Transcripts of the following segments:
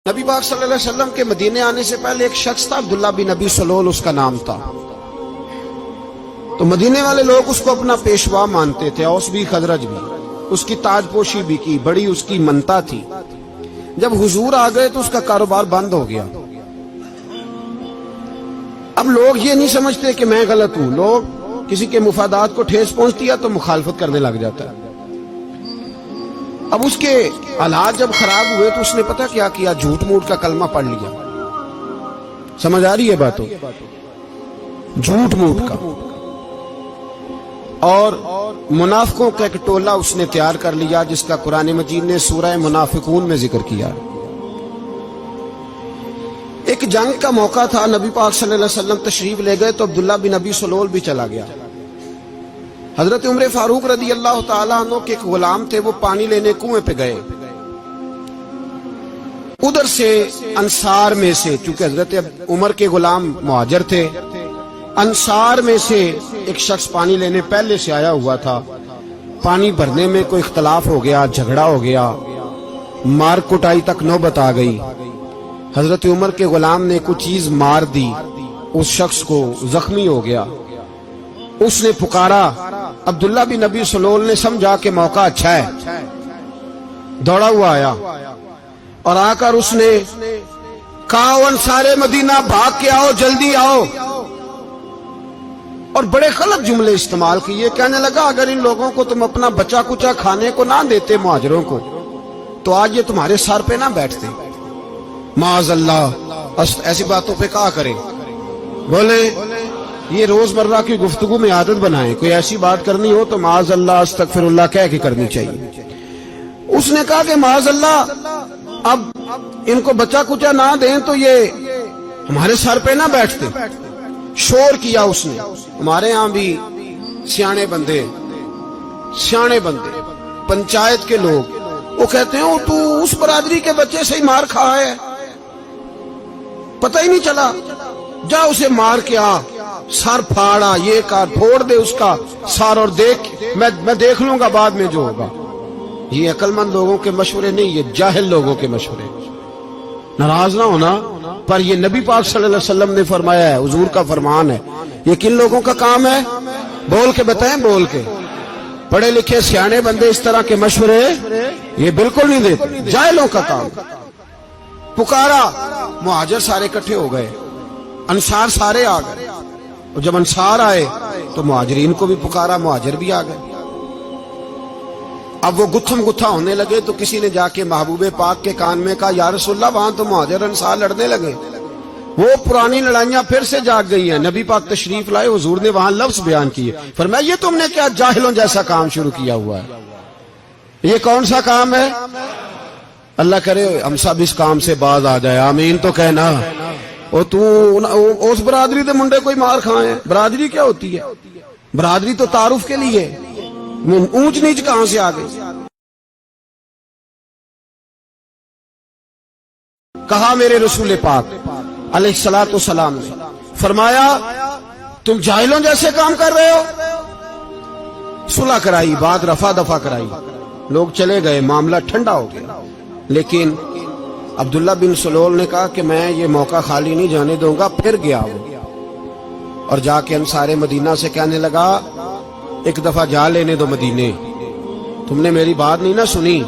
نبی پاک صلی اللہ علیہ وسلم کے مدینے آنے سے پہلے ایک شخص تھا، عبداللہ بن ابی سلول اس کا نام تھا۔ تو مدینے والے لوگ اس کو اپنا پیشوا مانتے تھے، اوس بھی خزرج بھی، اس کی تاج پوشی بھی کی، بڑی اس کی منتا تھی۔ جب حضور آ گئے تو اس کا کاروبار بند ہو گیا۔ اب لوگ یہ نہیں سمجھتے کہ میں غلط ہوں، لوگ کسی کے مفادات کو ٹھیس پہنچتی ہے تو مخالفت کرنے لگ جاتا ہے۔ اب اس کے حالات جب خراب ہوئے تو اس نے پتہ کیا کیا، جھوٹ موٹ کا کلمہ پڑھ لیا۔ سمجھ آ رہی ہے باتوں؟ جھوٹ موٹ کا، اور منافقوں کا ایک ٹولہ اس نے تیار کر لیا، جس کا قرآن مجید نے سورہ منافقون میں ذکر کیا۔ ایک جنگ کا موقع تھا، نبی پاک صلی اللہ علیہ وسلم تشریف لے گئے تو عبداللہ بن ابی سلول بھی چلا گیا۔ حضرت عمر فاروق رضی اللہ تعالیٰ عنہ کے ایک غلام تھے، وہ پانی لینے کنویں پہ گئے۔ ادھر سے انصار میں سے، چونکہ حضرت عمر کے غلام مہاجر تھے، انصار میں سے ایک شخص پانی لینے پہلے سے آیا ہوا تھا۔ پانی بھرنے میں کوئی اختلاف ہو گیا، جھگڑا ہو گیا، مار کٹائی تک نوبت آ گئی۔ حضرت عمر کے غلام نے کچھ چیز مار دی، اس شخص کو زخمی ہو گیا۔ اس نے پکارا، عبداللہ بن ابی سلول نے سمجھا کہ موقع اچھا ہے، دوڑا ہوا آیا اور آ کر اس نے کہا، انصار مدینہ بھاگ کے آؤ، جلدی آؤ، اور بڑے غلط جملے استعمال کیے۔ کہنے لگا، اگر ان لوگوں کو تم اپنا بچا کچا کھانے کو نہ دیتے مہاجروں کو، تو آج یہ تمہارے سر پہ نہ بیٹھتے۔ معاذ اللہ، ایسی باتوں پہ کہا کریں، بولے یہ روزمرہ کی گفتگو میں عادت بنائیں، کوئی ایسی بات کرنی ہو تو معاذ اللہ استغفر اللہ کہہ کے کرنی چاہیے۔ اس نے کہا کہ معاذ اللہ، اب ان کو بچا کچا نہ دیں تو یہ ہمارے سر پہ نہ بیٹھتے۔ شور کیا اس نے۔ ہمارے ہاں بھی سیانے بندے پنچایت کے لوگ، وہ کہتے ہیں تو اس برادری کے بچے سے ہی مار کھا ہے، پتہ ہی نہیں چلا، جا اسے مار کے آ، سر پھاڑا، یہ کار پھوڑ دے اس کا سر، اور دیکھ میں دیکھ لوں گا بعد میں جو ہوگا۔ یہ عقل مند لوگوں کے مشورے نہیں، یہ جاہل لوگوں کے مشورے۔ ناراض نہ ہونا، پر یہ نبی پاک صلی اللہ علیہ وسلم نے فرمایا ہے، حضور کا فرمان ہے۔ یہ کن لوگوں کا کام ہے؟ بول کے بتائیں، بول کے۔ پڑھے لکھے سیانے بندے اس طرح کے مشورے یہ بالکل نہیں دیتے، جاہلوں کا کام۔ پکارا، مہاجر سارے اکٹھے ہو گئے، انصار سارے آ گئے، اور جب انصار آئے تو مہاجرین کو بھی پکارا، مہاجر بھی آ گئے۔ اب وہ گتھم گتھا ہونے لگے تو کسی نے جا کے محبوب پاک کے کان میں کہا، یا رسول اللہ، وہاں تو مہاجر انصار لڑنے لگے، وہ پرانی لڑائیاں پھر سے جاگ گئی ہیں۔ نبی پاک تشریف لائے، حضور نے وہاں لفظ بیان کیے، فرمایا یہ تم نے کیا جاہلوں جیسا کام شروع کیا ہوا ہے؟ یہ کون سا کام ہے؟ اللہ کرے ہم سب اس کام سے باز آ جائے، آمین تو کہنا۔ اور تو اس برادری دے منڈے کوئی مار کھائے ہیں؟ برادری کیا ہوتی ہے؟ برادری تو تعارف کے لیے، اونچ نیچ کہاں سے آ گئی؟ کہا میرے رسول پاک علیہ الصلوۃ والسلام نے، فرمایا تم جاہلوں جیسے کام کر رہے ہو۔ صلح کرائی، بات رفع دفع کرائی، لوگ چلے گئے، معاملہ ٹھنڈا ہو گیا۔ لیکن عبداللہ بن سلول نے کہا کہ میں یہ موقع خالی نہیں جانے دوں گا۔ پھر گیا وہ اور جا کے انصار مدینہ سے کہنے لگا، ایک دفعہ جا لینے دو مدینے، تم نے میری بات نہیں نہ سنی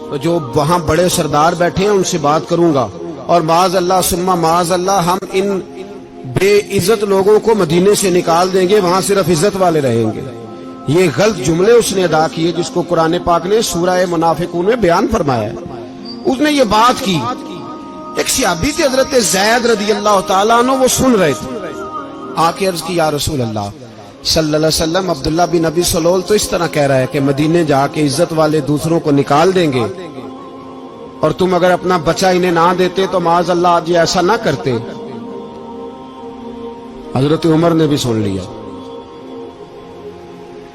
تو جو وہاں بڑے سردار بیٹھے ہیں ان سے بات کروں گا، اور معاذ اللہ ثم معاذ اللہ ہم ان بے عزت لوگوں کو مدینے سے نکال دیں گے، وہاں صرف عزت والے رہیں گے۔ یہ غلط جملے اس نے ادا کیے جس کو قرآن پاک نے سورہ منافقون میں بیان فرمایا ہے۔ اس نے یہ بات کی۔ ایک صحابی تھے حضرت زید رضی اللہ تعالیٰ عنہ، وہ سن رہے تھے، آ کے عرض کی، یا رسول اللہ صلی اللہ علیہ وسلم، عبداللہ بن ابی سلول تو اس طرح کہہ رہا ہے کہ مدینے جا کے عزت والے دوسروں کو نکال دیں گے، اور تم اگر اپنا بچہ انہیں نہ دیتے تو معاذ اللہ آج یہ ایسا نہ کرتے۔ حضرت عمر نے بھی سن لیا،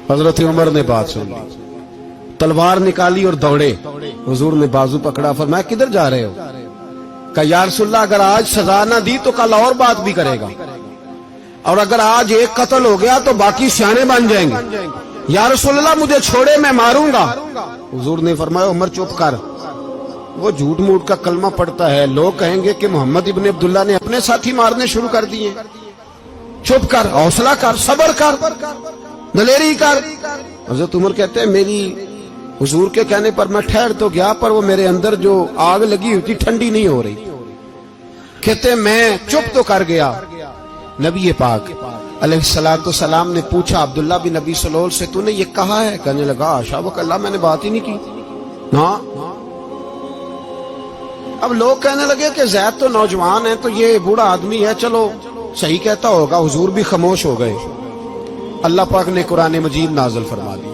حضرت عمر نے بات سن لی، تلوار نکالی اور دوڑے۔ حضور نے بازو پکڑا، فرمایا کدھر جا رہے ہو؟ کہا یا رسول اللہ، اگر آج سزا نہ دی تو کل اور بات بھی کرے گا، اور اگر آج ایک قتل ہو گیا تو باقی سیانے بن جائیں گے۔ یا رسول اللہ مجھے چھوڑے، میں ماروں گا۔ حضور نے فرمایا عمر چپ کر، وہ جھوٹ موٹ کا کلمہ پڑھتا ہے، لوگ کہیں گے کہ محمد ابن عبداللہ نے اپنے ساتھی مارنے شروع کر دیے. چپ کر، حوصلہ کر، صبر کر، دلیری کر. حضرت عمر کہتے ہیں میری حضور کے کہنے پر میں ٹھہر تو گیا، پر وہ میرے اندر جو آگ لگی ہوئی تھی ٹھنڈی نہیں ہو رہی. کہتے ہیں میں چپ تو کر گیا. نبی پاک علیہ السلام نے پوچھا عبداللہ بن ابی سلول سے، تو نے یہ کہا ہے؟ کہنے لگا حاشا وکلا، میں نے بات ہی نہیں کی. ہاں. اب لوگ کہنے لگے کہ زید تو نوجوان ہے، تو یہ بوڑھا آدمی ہے، چلو صحیح کہتا ہوگا. حضور بھی خاموش ہو گئے. اللہ پاک نے قرآن مجید نازل فرما دیا.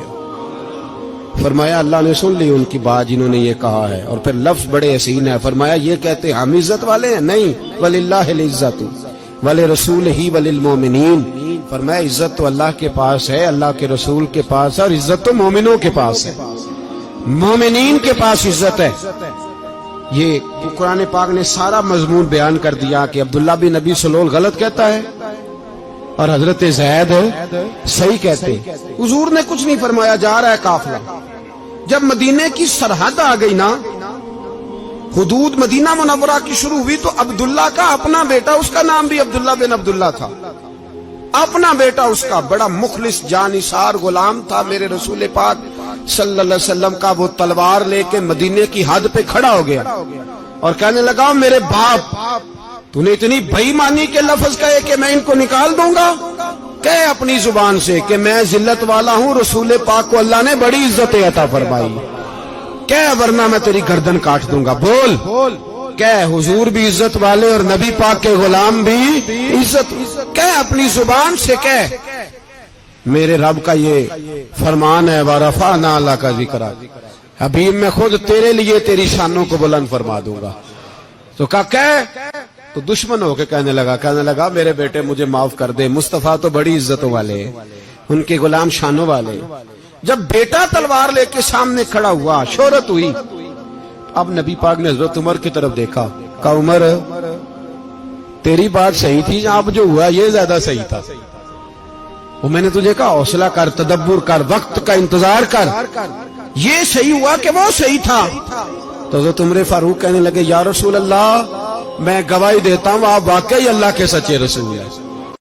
فرمایا اللہ نے سن لی ان کی بات جنہوں نے یہ کہا ہے. اور پھر لفظ بڑے حسین ہے. فرمایا یہ کہتے ہم عزت والے ہیں؟ نہیں، وللہ العزت ولرسولہ وللمؤمنین. فرمایا عزت تو اللہ کے پاس ہے، اللہ کے رسول کے پاس ہے، اور عزت تو مومنوں کے پاس ہے، مومنین کے پاس عزت ہے. یہ قرآن پاک نے سارا مضمون بیان کر دیا کہ عبداللہ بن ابی سلول غلط کہتا ہے اور حضرت زید صحیح کہتے. حضور نے کچھ نہیں فرمایا، جا رہا ہے قافلہ. جب مدینے کی سرحد آ گئی نا، حدود مدینہ منورہ کی شروع ہوئی، تو عبداللہ کا اپنا بیٹا، اس کا نام بھی عبداللہ بن عبداللہ تھا، اپنا بیٹا اس کا بڑا مخلص جانثار غلام تھا میرے رسول پاک صلی اللہ علیہ وسلم کا. وہ تلوار لے کے مدینے کی حد پہ کھڑا ہو گیا اور کہنے لگا میرے باپ، تو نے اتنی بے ایمانی کے لفظ کہے کہ میں ان کو نکال دوں گا. کہے اپنی زبان سے کہ میں ذلت والا ہوں، رسول پاک کو اللہ نے بڑی عزت عطا فرمائی، کہے ورنہ میں تیری گردن کاٹ دوں گا. بول. کہے حضور بھی عزت والے اور نبی پاک کے غلام بھی عزت. کہے اپنی زبان سے کہے میرے رب کا یہ فرمان ہے وَرَفَعْنَا لَكَ ذِكْرَكَ، حبیب میں خود تیرے لیے تیری شانوں کو بلند فرما دوں گا. تو کہا کہے، تو دشمن ہو کے کہنے لگا میرے بیٹے مجھے معاف کر دے، مصطفیٰ تو بڑی عزتوں والے، ان کے غلام شانوں والے. جب بیٹا تلوار لے کے سامنے کھڑا ہوا، شہرت ہوئی. اب نبی پاک نے حضرت عمر کی طرف دیکھا، کہا عمر تیری بات صحیح تھی، اب جو ہوا یہ زیادہ صحیح تھا. وہ میں نے تجھے کہا حوصلہ کر، تدبر کر، وقت کا انتظار کر، یہ صحیح ہوا کہ وہ صحیح تھا. تو حضرت عمر فاروق کہنے لگے یا رسول اللہ، میں گواہی دیتا ہوں آپ واقعی اللہ کے سچے رسول ہیں.